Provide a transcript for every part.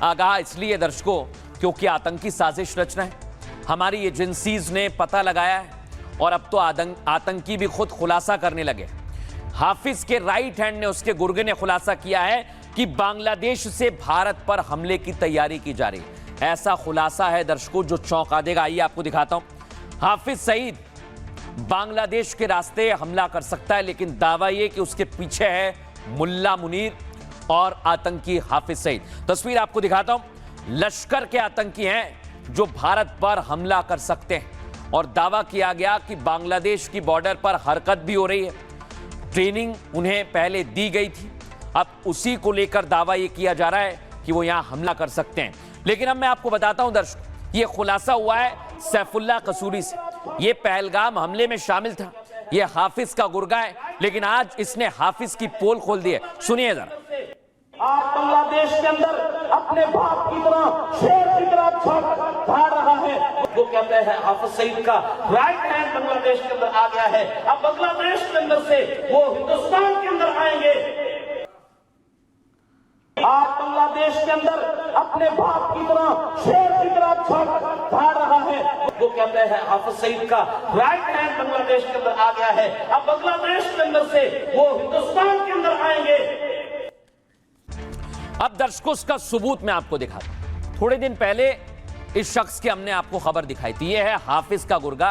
आगाह इसलिए दर्शकों क्योंकि आतंकी साजिश रचना है। हमारी एजेंसीज ने पता लगाया है और अब तो आतंकी भी खुद खुलासा करने लगे। हाफिज के राइट हैंड ने, उसके गुर्गे ने खुलासा किया है कि बांग्लादेश से भारत पर हमले की तैयारी की जा रही है। ऐसा खुलासा है दर्शकों जो चौंका देगा। आइए आपको दिखाता हूं। हाफिज सईद बांग्लादेश के रास्ते हमला कर सकता है, लेकिन दावा यह कि उसके पीछे है मुल्ला मुनीर और आतंकी हाफिज सईद। तस्वीर आपको दिखाता हूं। लश्कर के आतंकी हैं जो भारत पर हमला कर सकते हैं और दावा किया गया कि बांग्लादेश की बॉर्डर पर हरकत भी हो रही है। ट्रेनिंग उन्हें पहले दी गई थी, अब उसी को लेकर दावा यह किया जा रहा है कि वो यहां हमला कर सकते हैं। लेकिन अब मैं आपको बताता हूं दर्शक, ये खुलासा हुआ है सैफुल्लाह कसूरी से। ये पहलगाम हमले में शामिल था, ये हाफिज का गुर्गा है, लेकिन आज इसने हाफिज की पोल खोल दी है। सुनिए जरा। आज बांग्लादेश के अंदर अपने बाप की तरह, शेर की तरह भाड़ रहा है। वो कहते हैं हाफिज सईद का राइट हैंड बांग्लादेश के अंदर आ गया है। अब बांग्लादेश के अंदर से वो हिंदुस्तान के अंदर आएंगे। आज बांग्लादेश के अंदर अपने बाप की तरह, शेर की तरह भाड़ रहा है। वो कहते हैं हाफिज सईद का राइट हैंड बांग्लादेश के अंदर आ गया है। अब बांग्लादेश के अंदर से वो हिंदुस्तान के अंदर आएंगे। अब दर्शकों इसका सबूत मैं आपको दिखाता हूं। थोड़े दिन पहले इस शख्स की हमने आपको खबर दिखाई थी। यह है हाफिज का गुर्गा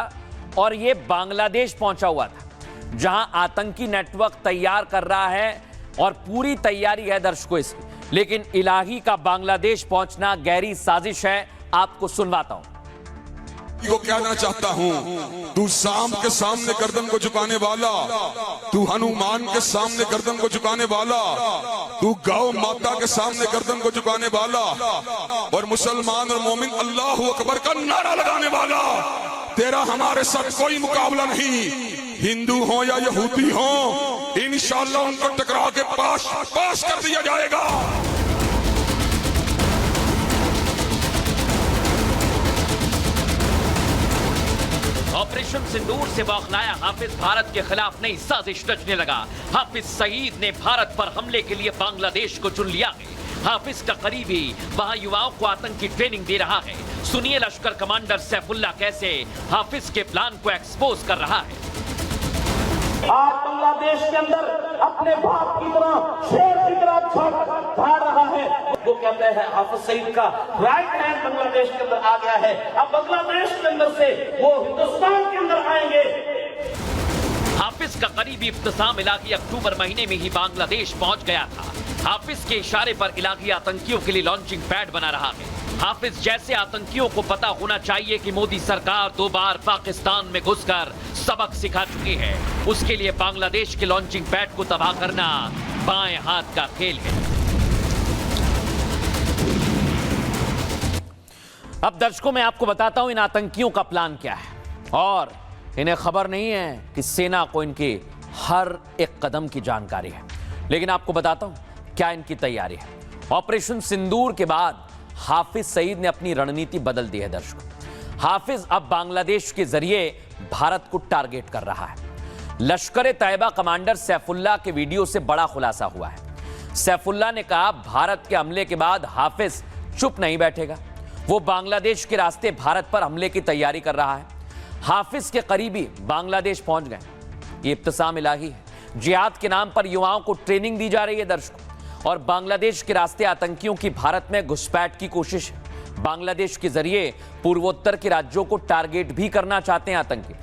और यह बांग्लादेश पहुंचा हुआ था, जहां आतंकी नेटवर्क तैयार कर रहा है और पूरी तैयारी है दर्शकों इसकी। लेकिन इलाही का बांग्लादेश पहुंचना गहरी साजिश है। आपको सुनवाता हूं। को कहना चाहता हूँ, तू शाम के सामने गर्दन को झुकाने वाला, तू हनुमान के सामने गर्दन को झुकाने वाला, तू गौ माता के सामने गर्दन को झुकाने वाला और मुसलमान और मोमिन अल्लाह अकबर का नारा लगाने वाला, तेरा हमारे साथ कोई मुकाबला नहीं। हिंदू हो या यहूदी हो, इंशाअल्लाह उनको टकरा के पास कर दिया जाएगा। ऑपरेशन सिंदूर से बौखलाया हाफिज भारत के खिलाफ नई साजिश रचने लगा। हाफिज सईद ने भारत पर हमले के लिए बांग्लादेश को चुन लिया है। हाफिज का करीबी वहां युवाओं को आतंकी ट्रेनिंग दे रहा है। सुनिए लश्कर कमांडर सैफुल्लाह कैसे हाफिज के प्लान को एक्सपोज कर रहा है। आज बांग्लादेश के अंदर अपने बाप की तरह, शेर की तरह भाड़ रहा है। वो कहते हैं हाफिज सईद का राइट हैंड बांग्लादेश के अंदर आ गया है। अब बांग्लादेश के अंदर से वो हिंदुस्तान के अंदर आएंगे। हाफिज का करीबी इब्तिसाम इलाही अक्टूबर महीने में ही बांग्लादेश पहुंच गया था। हाफिज के इशारे पर इलाही आतंकियों के लिए लॉन्चिंग पैड बना रहा है। हाफिज जैसे आतंकियों को पता होना चाहिए कि मोदी सरकार 2 बार पाकिस्तान में घुसकर सबक सिखा चुकी है। उसके लिए बांग्लादेश के लॉन्चिंग पैड को तबाह करना बाएं हाथ का खेल है। अब दर्शकों मैं आपको बताता हूं इन आतंकियों का प्लान क्या है, और इन्हें खबर नहीं है कि सेना को इनके हर एक कदम की जानकारी है। लेकिन आपको बताता हूं क्या इनकी तैयारी है। ऑपरेशन सिंदूर के बाद हाफिज सईद ने अपनी रणनीति बदल दी है दर्शकों। हाफिज अब बांग्लादेश के जरिए भारत को टारगेट कर रहा है। लश्कर तैयबा कमांडर सैफुल्लाह के वीडियो से बड़ा खुलासा हुआ है। सैफुल्लाह ने कहा भारत के हमले के बाद हाफिज चुप नहीं बैठेगा, वो बांग्लादेश के रास्ते भारत पर हमले की तैयारी कर रहा है। हाफिज के करीबी बांग्लादेश पहुंच गए। ये इब्तिसाम इलाही है। जिहाद के नाम पर युवाओं को ट्रेनिंग दी जा रही है दर्शकों, और बांग्लादेश के रास्ते आतंकियों की भारत में घुसपैठ की कोशिश है। बांग्लादेश के जरिए पूर्वोत्तर के राज्यों को टारगेट भी करना चाहते हैं आतंकी।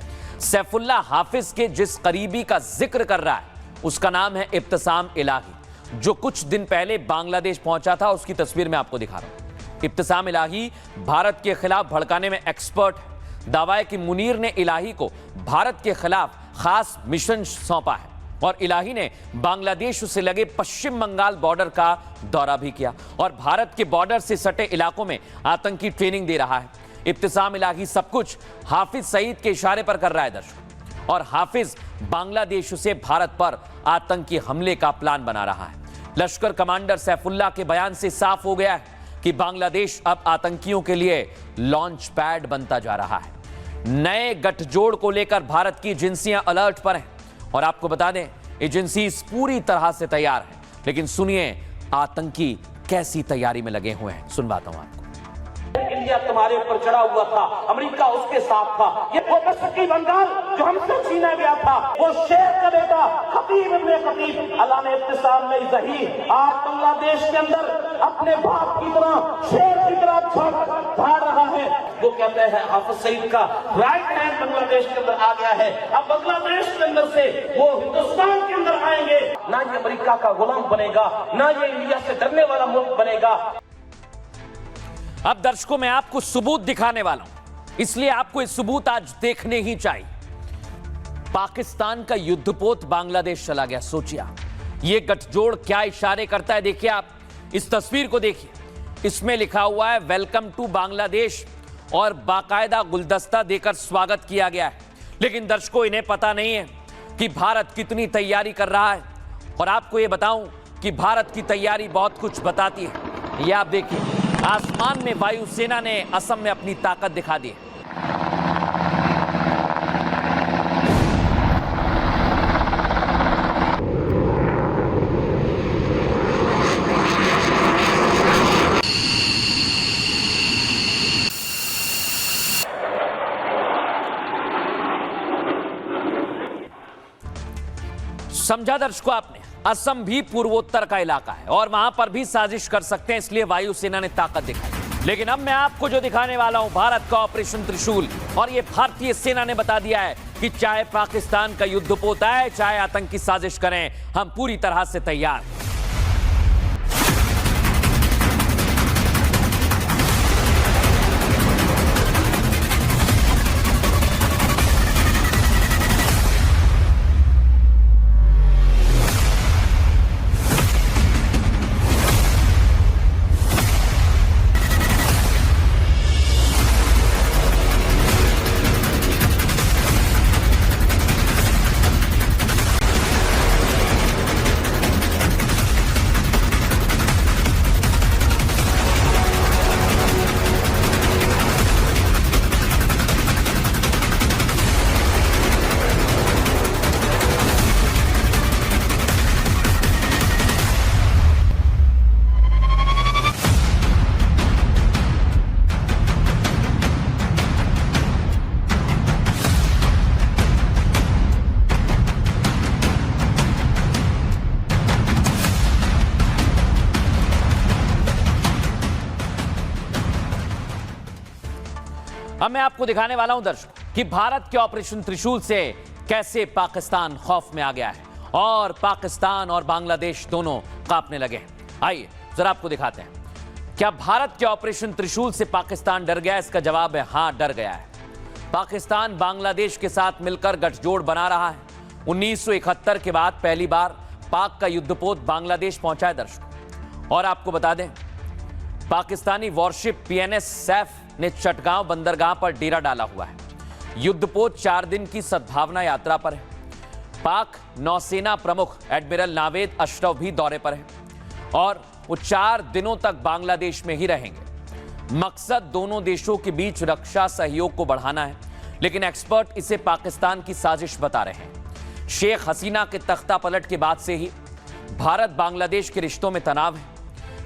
सैफुल्लाह हाफिज के जिस करीबी का जिक्र कर रहा है उसका नाम है इब्तिसाम इलाही, जो कुछ दिन पहले बांग्लादेश पहुंचा था। उसकी तस्वीर मैं आपको दिखा रहा हूं। इब्तिसाम इलाही भारत के खिलाफ भड़काने में एक्सपर्ट है। दावा है कि मुनीर ने इलाही को भारत के खिलाफ खास मिशन सौंपा है और इलाही ने बांग्लादेश से लगे पश्चिम बंगाल बॉर्डर का दौरा भी किया और भारत के बॉर्डर से सटे इलाकों में आतंकी ट्रेनिंग दे रहा है। इब्तिसाम इलाही सब कुछ हाफिज सईद के इशारे पर कर रहा है दर्शकों, और हाफिज बांग्लादेश से भारत पर आतंकी हमले का प्लान बना रहा है। लश्कर कमांडर सैफुल्लाह के बयान से साफ हो गया है कि बांग्लादेश अब आतंकियों के लिए लॉन्च पैड बनता जा रहा है। नए गठजोड़ को लेकर भारत की एजेंसियां अलर्ट पर हैं और आपको बता दें एजेंसीज पूरी तरह से तैयार है। लेकिन सुनिए आतंकी कैसी तैयारी में लगे हुए हैं, सुनवाता हूं आपको। इंडिया तुम्हारे ऊपर चढ़ा हुआ था, अमेरिका उसके साथ था। ये वो मशरकी बंगाल जो हमसे छीना गया था, वो शेर का बेटा खतीब इब्ने खतीब अल्लाह ने इत्तिसाम में ज़ही आज बांग्लादेश के अंदर अपने बाप की तरह शेर की तरह झाड़ रहा है। वो कहते हैं हाफिज सईद का राइट हैंड बांग्लादेश के अंदर आ गया है। अब बांग्लादेश के अंदर से वो हिंदुस्तान के अंदर आएंगे। ना ये अमेरिका का गुलाम बनेगा, ना ये इंडिया से डरने वाला मुल्क बनेगा। अब दर्शकों मैं आपको सबूत दिखाने वाला हूं, इसलिए आपको ये सबूत आज देखने ही चाहिए। पाकिस्तान का युद्धपोत बांग्लादेश चला गया। सोचिए ये गठजोड़ क्या इशारे करता है। देखिए आप इस तस्वीर को देखिए, इसमें लिखा हुआ है वेलकम टू बांग्लादेश और बाकायदा गुलदस्ता देकर स्वागत किया गया है। लेकिन दर्शकों इन्हें पता नहीं है कि भारत कितनी तैयारी कर रहा है। और आपको ये बताऊं कि भारत की तैयारी बहुत कुछ बताती है। ये आप देखिए, आसमान में वायुसेना ने असम में अपनी ताकत दिखा दी है। समझा दर्शकों आपने, असम भी पूर्वोत्तर का इलाका है और वहां पर भी साजिश कर सकते हैं, इसलिए वायुसेना ने ताकत दिखाई। लेकिन अब मैं आपको जो दिखाने वाला हूं भारत का ऑपरेशन त्रिशूल, और ये भारतीय सेना ने बता दिया है कि चाहे पाकिस्तान का युद्धपोत आए, चाहे आतंकी साजिश करें, हम पूरी तरह से तैयार हैं। अब मैं आपको दिखाने वाला हूं दर्शकों कि भारत के ऑपरेशन त्रिशूल से कैसे पाकिस्तान खौफ में आ गया है और पाकिस्तान और बांग्लादेश दोनों कांपने लगे हैं। आइए जरा आपको दिखाते हैं। क्या भारत के ऑपरेशन त्रिशूल से पाकिस्तान डर गया? इसका जवाब है हां, डर गया है। पाकिस्तान बांग्लादेश के साथ मिलकर गठजोड़ बना रहा है। 1971 के बाद पहली बार पाक का युद्धपोत बांग्लादेश पहुंचा है दर्शकों। और आपको बता दें, पाकिस्तानी वॉरशिप PNS सैफ ने चटगांव बंदरगाह पर डेरा डाला हुआ है। युद्धपोत 4 दिन की सद्भावना यात्रा पर है। पाक नौसेना प्रमुख एडमिरल नावेद अशरफ भी दौरे पर है और वो 4 दिनों तक बांग्लादेश में ही रहेंगे। मकसद दोनों देशों के बीच रक्षा सहयोग को बढ़ाना है, लेकिन एक्सपर्ट इसे पाकिस्तान की साजिश बता रहे हैं। शेख हसीना के तख्ता पलट के बाद से ही भारत बांग्लादेश के रिश्तों में तनाव है।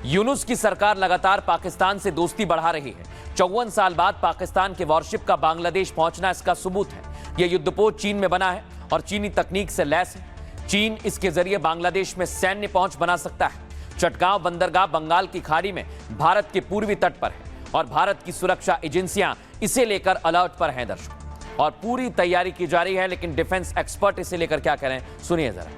यूनुस की सरकार लगातार पाकिस्तान से दोस्ती बढ़ा रही है। 54 साल बाद पाकिस्तान के वॉरशिप का बांग्लादेश पहुंचना इसका सबूत है। यह युद्धपोत चीन में बना है और चीनी तकनीक से लैस है। चीन इसके जरिए बांग्लादेश में सैन्य पहुंच बना सकता है। चटगांव बंदरगाह बंगाल की खाड़ी में भारत के पूर्वी तट पर है और भारत की सुरक्षा एजेंसियां इसे लेकर अलर्ट पर हैं दर्शकों, और पूरी तैयारी की जा रही है। लेकिन डिफेंस एक्सपर्ट इसे लेकर क्या कह रहे हैं, सुनिए जरा।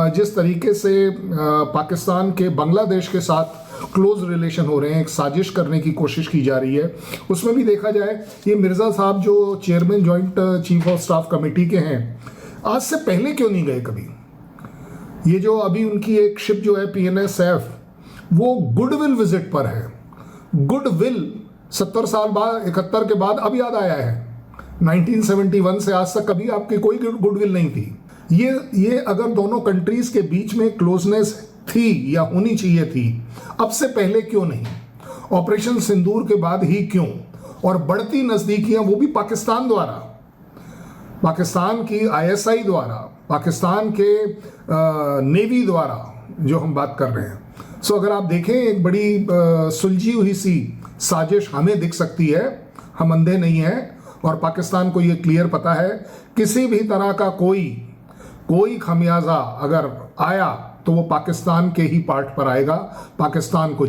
जिस तरीके से पाकिस्तान के बांग्लादेश के साथ क्लोज रिलेशन हो रहे हैं, एक साजिश करने की कोशिश की जा रही है, उसमें भी देखा जाए ये मिर्ज़ा साहब जो chairman joint chief of staff committee के हैं, आज से पहले क्यों नहीं गए कभी? ये जो अभी उनकी एक शिप जो है PNS सैफ, वो गुडविल विजिट पर है। गुडविल 70 साल बाद, 71 के बाद अब याद आया है। 1971 से आज तक कभी आपकी कोई गुडविल नहीं थी। ये अगर दोनों कंट्रीज के बीच में क्लोजनेस थी या होनी चाहिए थी, अब से पहले क्यों नहीं? ऑपरेशन सिंदूर के बाद ही क्यों? और बढ़ती नजदीकियां वो भी पाकिस्तान द्वारा, पाकिस्तान की ISI द्वारा, पाकिस्तान के नेवी द्वारा जो हम बात कर रहे हैं, सो अगर आप देखें एक बड़ी सुलझी हुई सी साजिश हमें दिख सकती है, हम अंधे नहीं हैं और पाकिस्तान को ये क्लियर पता है किसी भी तरह का कोई खमियाजा अगर आया तो वो पाकिस्तान के ही पार्ट पर आएगा, पाकिस्तान को